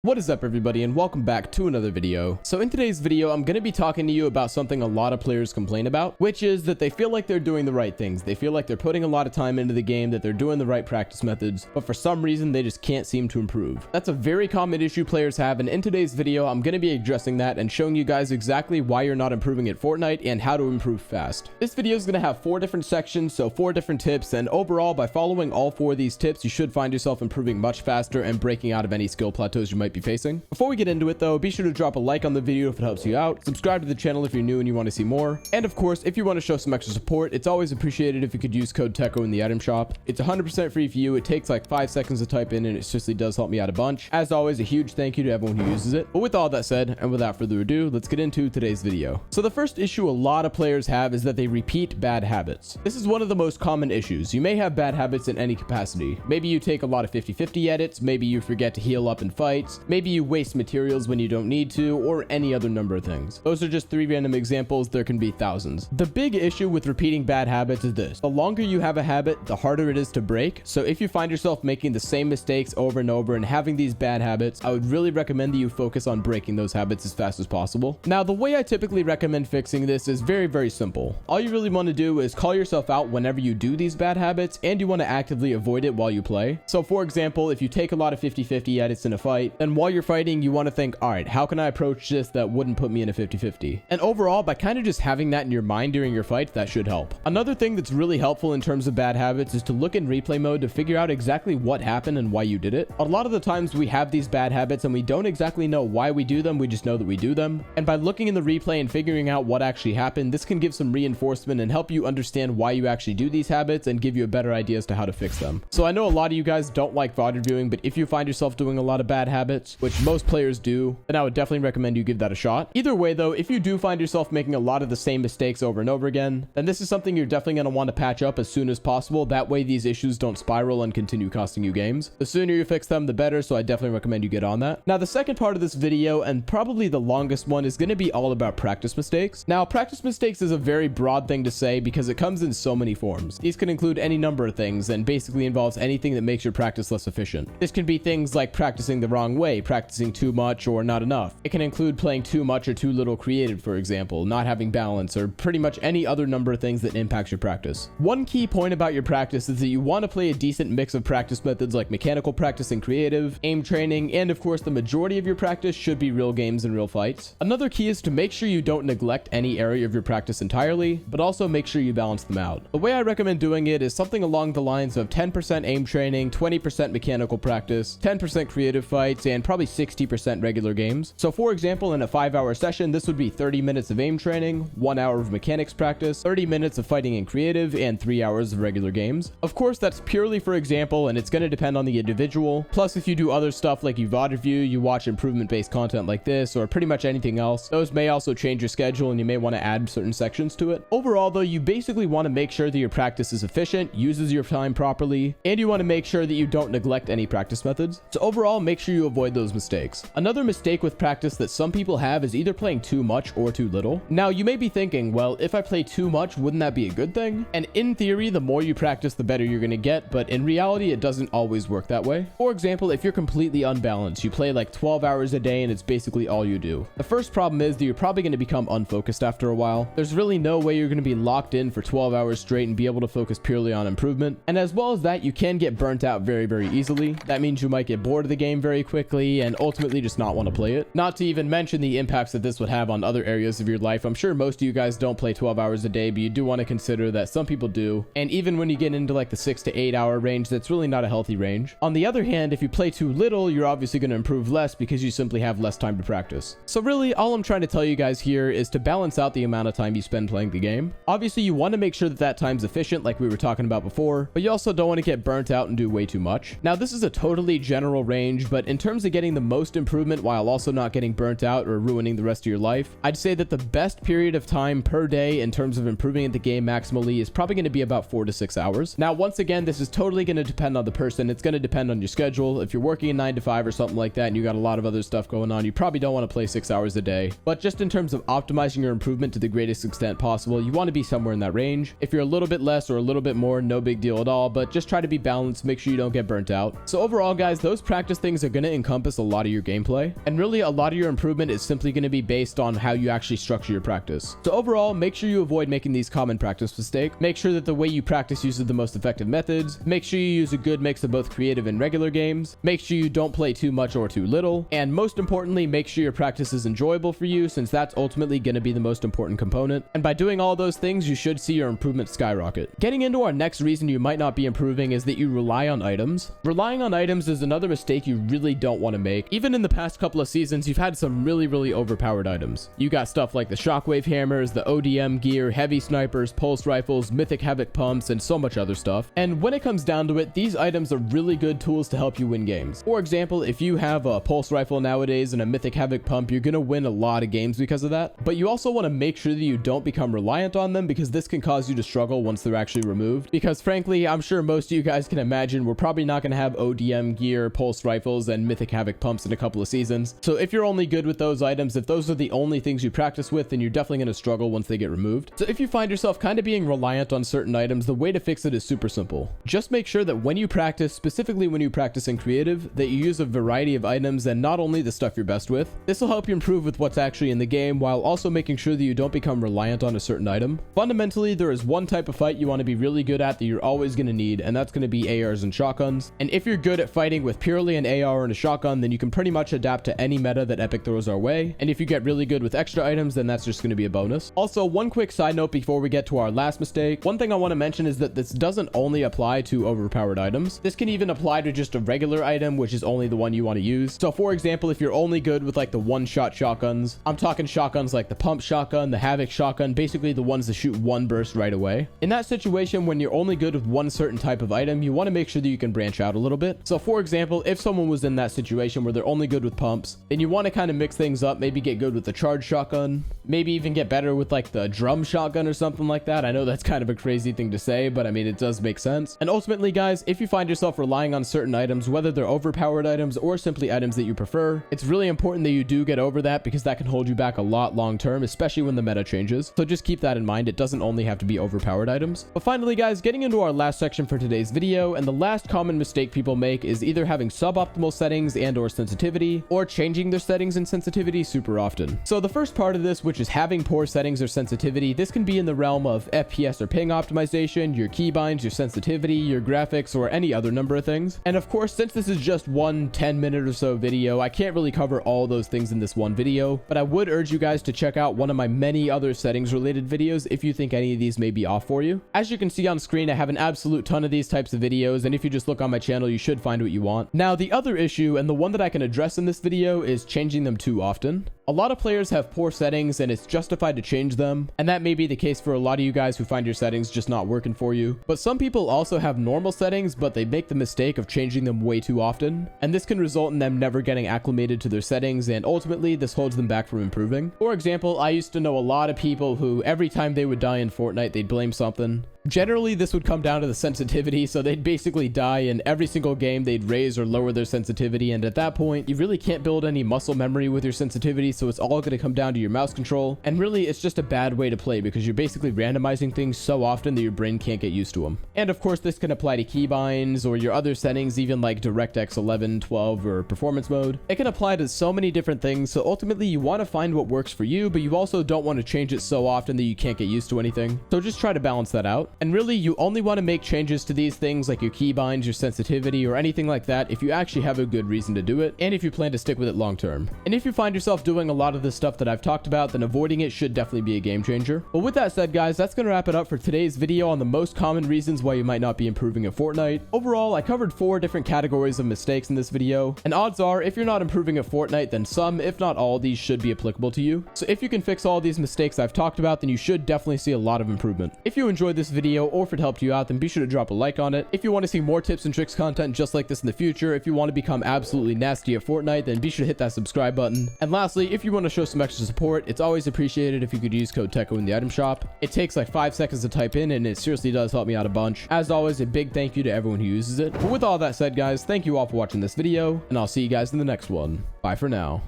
What is up, everybody, and welcome back to another video. So in today's video, I'm going to be talking to you about something a lot of players complain about, which is that they feel like they're doing the right things. They feel like they're putting a lot of time into the game, that they're doing the right practice methods, but for some reason, they just can't seem to improve. That's a very common issue players have, and in today's video, I'm going to be addressing that and showing you guys exactly why you're not improving at Fortnite and how to improve fast. This video is going to have 4 different sections, so 4 different tips, and overall, by following all 4 of these tips, you should find yourself improving much faster and breaking out of any skill plateaus you might be facing. Before we get into it though, be sure to drop a like on the video if it helps you out, subscribe to the channel if you're new and you want to see more, and of course, if you want to show some extra support, it's always appreciated if you could use code Teckoh in the item shop. It's 100% free for you. It takes like 5 seconds to type in and it seriously does help me out a bunch. As always, a huge thank you to everyone who uses it. But with all that said, and without further ado, let's get into today's video. So the first issue a lot of players have is that they repeat bad habits. This is one of the most common issues. You may have bad habits in any capacity. Maybe you take a lot of 50-50 edits, maybe you forget to heal up in fights, maybe you waste materials when you don't need to, or any other number of things. Those are just 3 random examples. There can be thousands. The big issue with repeating bad habits is this: the longer you have a habit, the harder it is to break. So if you find yourself making the same mistakes over and over and having these bad habits, I would really recommend that you focus on breaking those habits as fast as possible. Now, the way I typically recommend fixing this is very simple. All you really want to do is call yourself out whenever you do these bad habits, and you want to actively avoid it while you play. So for example, if you take a lot of 50-50 edits in a fight, then while you're fighting, you want to think, all right, how can I approach this that wouldn't put me in a 50-50? And overall, by kind of just having that in your mind during your fight, that should help. Another thing that's really helpful in terms of bad habits is to look in replay mode to figure out exactly what happened and why you did it. A lot of the times we have these bad habits and we don't exactly know why we do them, we just know that we do them. And by looking in the replay and figuring out what actually happened, this can give some reinforcement and help you understand why you actually do these habits and give you a better idea as to how to fix them. So I know a lot of you guys don't like VOD reviewing, but if you find yourself doing a lot of bad habits, which most players do, then I would definitely recommend you give that a shot. Either way though, if you do find yourself making a lot of the same mistakes over and over again, then this is something you're definitely going to want to patch up as soon as possible. That way these issues don't spiral and continue costing you games. The sooner you fix them, the better, so I definitely recommend you get on that. Now, the second part of this video, and probably the longest one, is going to be all about practice mistakes. Now, practice mistakes is a very broad thing to say because it comes in so many forms. These can include any number of things and basically involves anything that makes your practice less efficient. This can be things like practicing the wrong way, practicing too much or not enough. It can include playing too much or too little creative, for example, not having balance, or pretty much any other number of things that impacts your practice. One key point about your practice is that you want to play a decent mix of practice methods like mechanical practice and creative, aim training, and of course the majority of your practice should be real games and real fights. Another key is to make sure you don't neglect any area of your practice entirely, but also make sure you balance them out. The way I recommend doing it is something along the lines of 10% aim training, 20% mechanical practice, 10% creative fights, and probably 60% regular games. So for example, in a 5-hour session, this would be 30 minutes of aim training, 1 hour of mechanics practice, 30 minutes of fighting and creative, and 3 hours of regular games. Of course, that's purely for example, and it's going to depend on the individual. Plus, if you do other stuff like you VOD review, you watch improvement-based content like this, or pretty much anything else, those may also change your schedule and you may want to add certain sections to it. Overall, though, you basically want to make sure that your practice is efficient, uses your time properly, and you want to make sure that you don't neglect any practice methods. So overall, make sure you avoid those mistakes. Another mistake with practice that some people have is either playing too much or too little. Now, you may be thinking, well, if I play too much, wouldn't that be a good thing? And in theory, the more you practice, the better you're going to get, but in reality, it doesn't always work that way. For example, if you're completely unbalanced, you play like 12 hours a day and it's basically all you do. The first problem is that you're probably going to become unfocused after a while. There's really no way you're going to be locked in for 12 hours straight and be able to focus purely on improvement. And as well as that, you can get burnt out very easily. That means you might get bored of the game very quickly and ultimately just not want to play it. Not to even mention the impacts that this would have on other areas of your life. I'm sure most of you guys don't play 12 hours a day, but you do want to consider that some people do. And even when you get into like the 6 to 8 hour range, that's really not a healthy range. On the other hand, if you play too little, you're obviously going to improve less because you simply have less time to practice. So really, all I'm trying to tell you guys here is to balance out the amount of time you spend playing the game. Obviously, you want to make sure that that time's efficient like we were talking about before, but you also don't want to get burnt out and do way too much. Now, this is a totally general range, but in terms of getting the most improvement while also not getting burnt out or ruining the rest of your life, I'd say that the best period of time per day in terms of improving at the game maximally is probably going to be about 4 to 6 hours. Now, once again, this is totally going to depend on the person. It's going to depend on your schedule. If you're working a 9 to 5 or something like that and you got a lot of other stuff going on, you probably don't want to play 6 hours a day. But just in terms of optimizing your improvement to the greatest extent possible, you want to be somewhere in that range. If you're a little bit less or a little bit more, no big deal at all, but just try to be balanced. Make sure you don't get burnt out. So overall, guys, those practice things are going to encompass a lot of your gameplay. And really, a lot of your improvement is simply going to be based on how you actually structure your practice. So overall, make sure you avoid making these common practice mistakes. Make sure that the way you practice uses the most effective methods. Make sure you use a good mix of both creative and regular games. Make sure you don't play too much or too little. And most importantly, make sure your practice is enjoyable for you, since that's ultimately going to be the most important component. And by doing all those things, you should see your improvement skyrocket. Getting into our next reason you might not be improving is that you rely on items. Relying on items is another mistake you really don't want to make. Even in the past couple of seasons, you've had some really overpowered items. You got stuff like the shockwave hammers, the ODM gear, heavy snipers, pulse rifles, mythic havoc pumps, and so much other stuff. And when it comes down to it, these items are really good tools to help you win games. For example, if you have a pulse rifle nowadays and a mythic havoc pump, you're gonna win a lot of games because of that. But you also want to make sure that you don't become reliant on them, because this can cause you to struggle once they're actually removed. Because frankly, I'm sure most of you guys can imagine we're probably not going to have ODM gear, pulse rifles, and mythic havoc pumps in a couple of seasons. So if you're only good with those items, if those are the only things you practice with, then you're definitely going to struggle once they get removed. So if you find yourself kind of being reliant on certain items, the way to fix it is super simple. Just make sure that when you practice, specifically when you practice in creative, that you use a variety of items and not only the stuff you're best with. This will help you improve with what's actually in the game, while also making sure that you don't become reliant on a certain item. Fundamentally, there is one type of fight you want to be really good at that you're always going to need, and that's going to be ARs and shotguns. And if you're good at fighting with purely an AR and a shotgun, then you can pretty much adapt to any meta that Epic throws our way. And if you get really good with extra items, then that's just going to be a bonus. Also, one quick side note before we get to our last mistake. One thing I want to mention is that this doesn't only apply to overpowered items. This can even apply to just a regular item, which is only the one you want to use. So for example, if you're only good with like the one-shot shotguns, I'm talking shotguns like the pump shotgun, the havoc shotgun, basically the ones that shoot one burst right away. In that situation, when you're only good with one certain type of item, you want to make sure that you can branch out a little bit. So for example, if someone was in that situation where they're only good with pumps, then you want to kind of mix things up, maybe get good with the charge shotgun, maybe even get better with like the drum shotgun or something like that. I know that's kind of a crazy thing to say, but I mean, it does make sense. And ultimately, guys, if you find yourself relying on certain items, whether they're overpowered items or simply items that you prefer, it's really important that you do get over that, because that can hold you back a lot long term, especially when the meta changes. So just keep that in mind. It doesn't only have to be overpowered items. But finally, guys, getting into our last section for today's video, and the last common mistake people make is either having suboptimal settings and or sensitivity, or changing their settings and sensitivity super often. So the first part of this, which is having poor settings or sensitivity, this can be in the realm of FPS or ping optimization, your keybinds, your sensitivity, your graphics, or any other number of things. And of course, since this is just one 10-minute or so video, I can't really cover all those things in this one video, but I would urge you guys to check out one of my many other settings related videos if you think any of these may be off for you. As you can see on screen, I have an absolute ton of these types of videos, and if you just look on my channel, you should find what you want. Now, the other issue, and the one that I can address in this video, is changing them too often. A lot of players have poor settings and it's justified to change them, and that may be the case for a lot of you guys who find your settings just not working for you. But some people also have normal settings, but they make the mistake of changing them way too often, and this can result in them never getting acclimated to their settings, and ultimately this holds them back from improving. For example, I used to know a lot of people who every time they would die in Fortnite, they'd blame something. Generally, this would come down to the sensitivity, so they'd basically die in every single game. They'd raise or lower their sensitivity, and at that point, you really can't build any muscle memory with your sensitivity, so it's all going to come down to your mouse control, and really, it's just a bad way to play because you're basically randomizing things so often that your brain can't get used to them. And of course, this can apply to keybinds or your other settings, even like DirectX 11, 12, or performance mode. It can apply to so many different things, so ultimately, you want to find what works for you, but you also don't want to change it so often that you can't get used to anything. So just try to balance that out. And really, you only want to make changes to these things like your keybinds, your sensitivity, or anything like that if you actually have a good reason to do it, and if you plan to stick with it long term. And if you find yourself doing a lot of the stuff that I've talked about, then avoiding it should definitely be a game changer. But with that said, guys, that's going to wrap it up for today's video on the most common reasons why you might not be improving at Fortnite. Overall, I covered 4 different categories of mistakes in this video, and odds are, if you're not improving at Fortnite, then some, if not all, these should be applicable to you. So if you can fix all these mistakes I've talked about, then you should definitely see a lot of improvement. If you enjoyed this video, or if it helped you out, then be sure to drop a like on it. If you want to see more tips and tricks content just like this in the future, if you want to become absolutely nasty at Fortnite, then be sure to hit that subscribe button. And lastly, if you want to show some extra support, it's always appreciated if you could use code Teckoh in the item shop. It takes like 5 seconds to type in, and it seriously does help me out a bunch. As always, a big thank you to everyone who uses it. But with all that said, guys, thank you all for watching this video, and I'll see you guys in the next one. Bye for now.